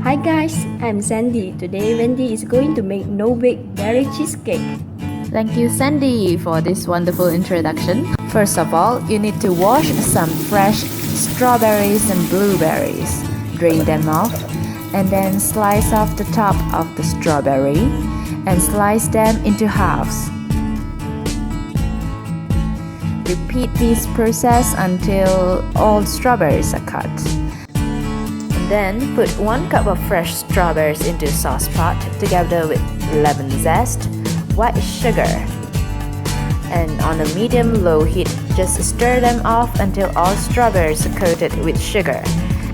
Hi guys, I'm Sandy. Today Wendy is going to make Very Berry Cheesecake. Thank you, Sandy, for this wonderful introduction. First of all, you need to wash some fresh strawberries and blueberries. Drain them off and then slice off the top of the strawberry and slice them into halves. Repeat this process until all strawberries are cut. Then put 1 cup of fresh strawberries into a sauce pot together with lemon zest, white sugar, and on a medium-low heat, just stir them off until all strawberries are coated with sugar.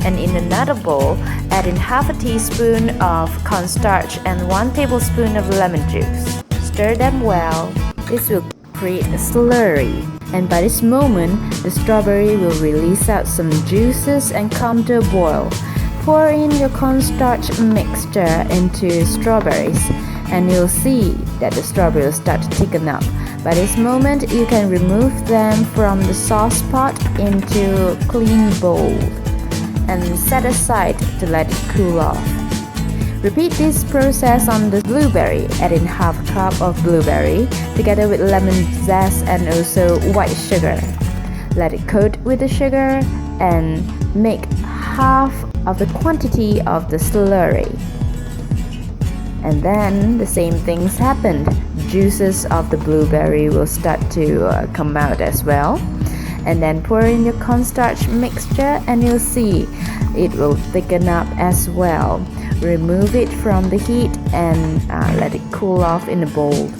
And in another bowl, add in half a teaspoon of corn starch and 1 tablespoon of lemon juice. Stir them well. This will create a slurry. And by this moment, the strawberry will release out some juices and come to a boil. Pour in your cornstarch mixture into strawberries and you'll see that the strawberry will start to thicken up. By this moment, you can remove them from the sauce pot into a clean bowl and set aside to let it cool off. Repeat this process on the blueberry. Add in half a cup of blueberry together with lemon zest and also white sugar. Let it coat with the sugar and make half of the quantity of the slurry. And then the same things happened. Juices of the blueberry will start to come out as well. And then pour in your cornstarch mixture and you'll see it will thicken up as well. Remove it from the heat and let it cool off in a bowl.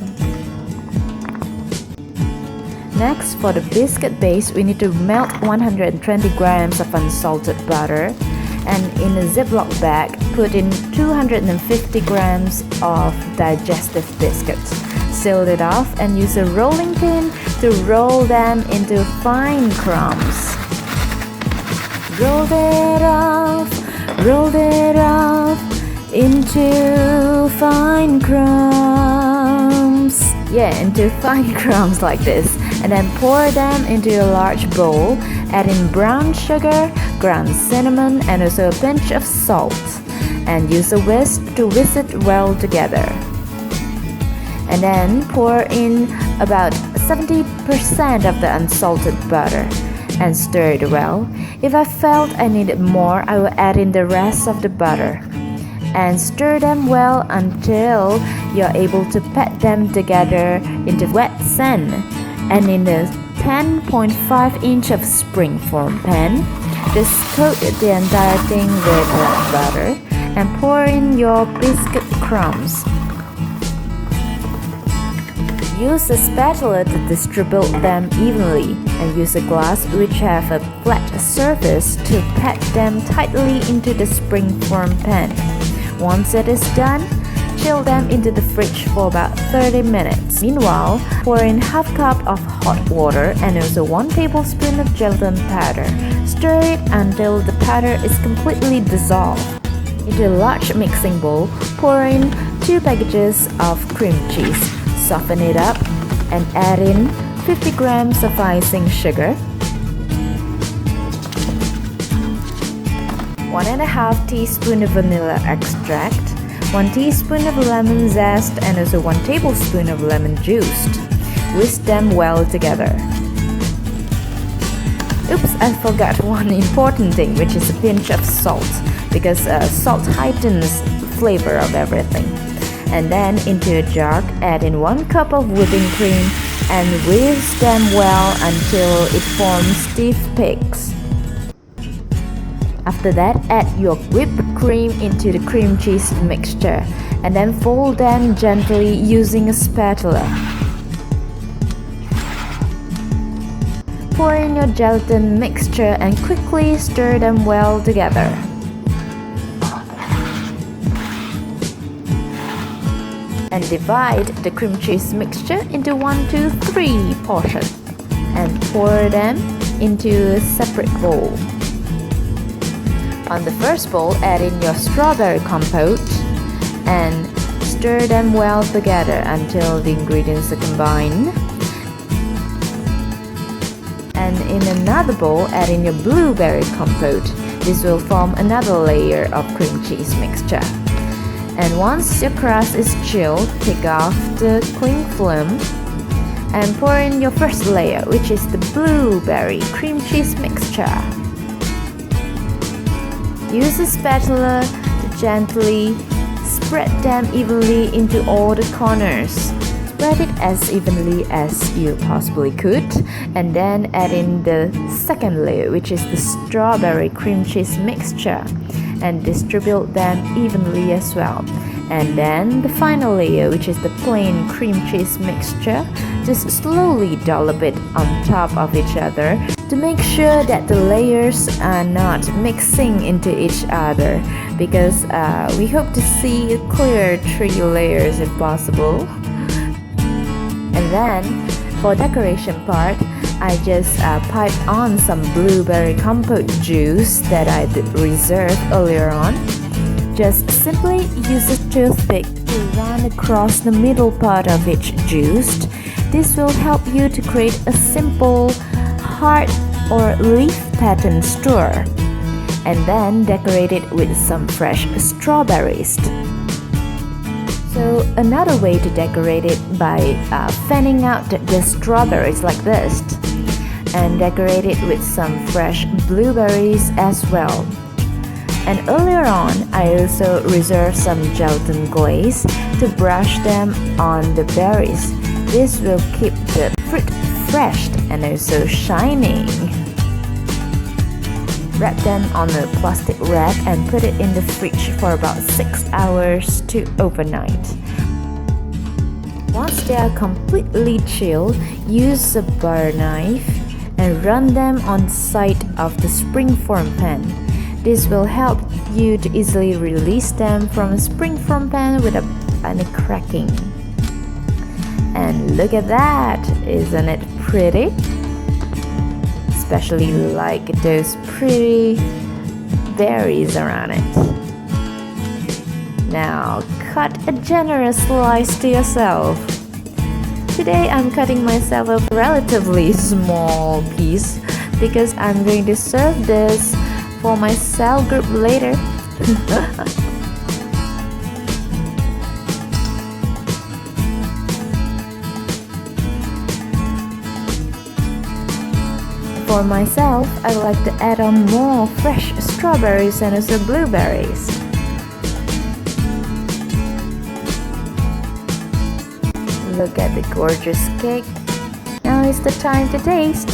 Next, for the biscuit base, we need to melt 120 grams of unsalted butter and in a Ziploc bag, put in 250 grams of Digestive Biscuits. Seal it off and use a rolling pin to roll them into fine crumbs. Roll it off into fine crumbs. Into fine crumbs like this. And then pour them into a large bowl. Add in brown sugar, ground cinnamon, and also a pinch of salt. And use a whisk to whisk it well together. And then pour in about 70% of the unsalted butter and stir it well. If I felt I needed more, I will add in the rest of the butter. And stir them well until you're able to pat them together into wet sand. And in the 10.5 inch of springform pan, just coat the entire thing with butter and pour in your biscuit crumbs. Use a spatula to distribute them evenly and use a glass which have a flat surface to pat them tightly into the springform pan. Once it is done, chill them into the fridge for about 30 minutes. Meanwhile, pour in half cup of hot water and also 1 tablespoon of gelatin powder. Stir it until the powder is completely dissolved. Into a large mixing bowl, pour in 2 packages of cream cheese. Soften it up and add in 50 grams of icing sugar, 1.5 teaspoon of vanilla extract, 1 teaspoon of lemon zest, and also 1 tablespoon of lemon juice. Whisk them well together. Oops, I forgot one important thing, which is a pinch of salt, because salt heightens the flavor of everything. And then into a jar, add in 1 cup of whipping cream and whisk them well until it forms stiff peaks. After that, add your whipped cream into the cream cheese mixture and then fold them gently using a spatula. Pour in your gelatin mixture and quickly stir them well together. And divide the cream cheese mixture into 1, 2, 3 portions and pour them into a separate bowl. On the first bowl, add in your strawberry compote and stir them well together until the ingredients are combined. And in another bowl, add in your blueberry compote. This will form another layer of cream cheese mixture. And once your crust is chilled, take off the cling film and pour in your first layer, which is the blueberry cream cheese mixture. Use a spatula to gently spread them evenly into all the corners. Spread it as evenly as you possibly could, and then add in the second layer, which is the strawberry cream cheese mixture, and distribute them evenly as well. And then the final layer, which is the plain cream cheese mixture, just slowly dollop it on top of each other to make sure that the layers are not mixing into each other, because we hope to see a clear 3 layers if possible. And then for decoration part, I just pipe on some blueberry compote juice that I did reserve earlier on. Just simply use a toothpick to run across the middle part of each juice. This will help you to create a simple heart or leaf pattern stir. And then decorate it with some fresh strawberries. So another way to decorate it by fanning out the strawberries like this, and decorate it with some fresh blueberries as well. And earlier on, I also reserved some gelatin glaze to brush them on the berries. This will keep the fruit fresh and also shining. Wrap them on a plastic wrap and put it in the fridge for about 6 hours to overnight. Once they are completely chilled, use a butter knife and run them on the side of the springform pan. This will help you to easily release them from a springform pan without any cracking. And look at that! Isn't it pretty? Especially like those pretty berries around it. Now cut a generous slice to yourself. Today I'm cutting myself a relatively small piece because I'm going to serve this for my cell group later. For myself, I like to add on more fresh strawberries and also blueberries. Look at the gorgeous cake. Now is the time to taste.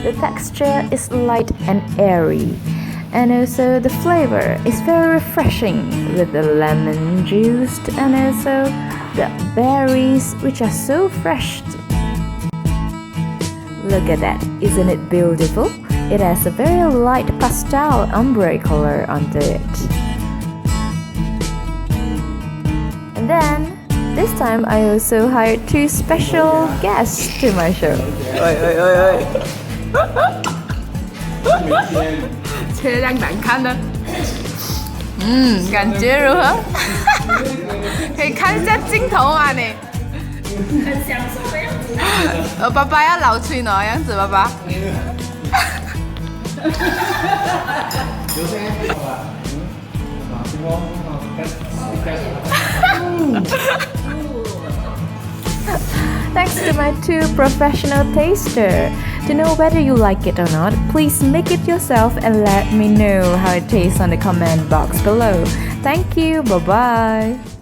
The texture is light and airy, and also the flavor is very refreshing with the lemon juice and also the berries, which are so fresh. Look at that, isn't it beautiful? It has a very light pastel ombre color onto it. And then this time I also hired 2 special guests to my show. Oi, oi, oi, oi. 切让难看的，感觉如何？可以看一下镜头吗你？很享受的样子。爸爸要老吹呢样子，爸爸。Thanks to my 2 professional tasters. To know whether you like it or not, please make it yourself and let me know how it tastes on the comment box below. Thank you, bye bye.